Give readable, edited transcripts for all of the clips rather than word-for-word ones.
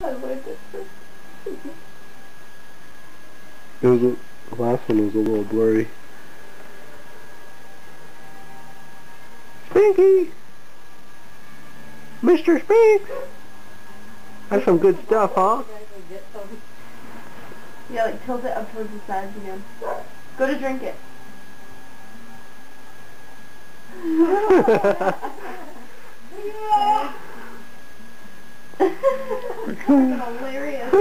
I liked it. The last one was a little blurry. Spinky! Mr. Spinks! That's some good stuff, huh? Yeah, like tilt it up towards the sides again. Go to drink it. Hilarious.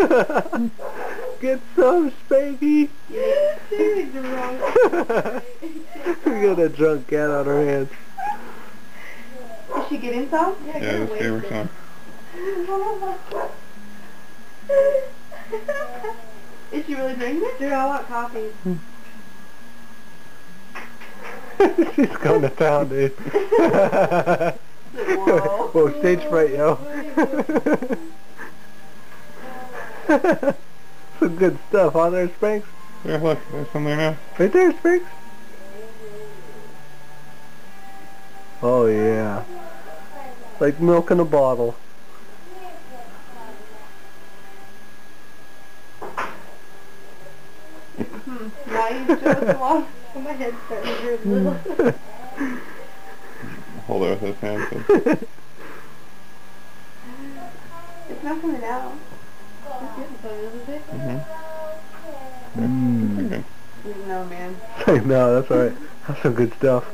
Get some, Spanky! She's drunk. We got a drunk cat on our hands. Is she getting some? Yeah, just gave her some. Is she really drinking it? Dude, I want coffee. She's going to town, dude. Whoa. Whoa, stage fright, yo. Some good stuff, huh there, Spinks? Yeah, look, there's some there now. Right there, Spinks. Oh, yeah. Like milk in a bottle. Now you show us the wall. My head's starting to hurt a little. Hold it with his hands. It's not coming out. It's beautiful, isn't it? Mm. Okay. No, man. No, that's alright. That's some good stuff.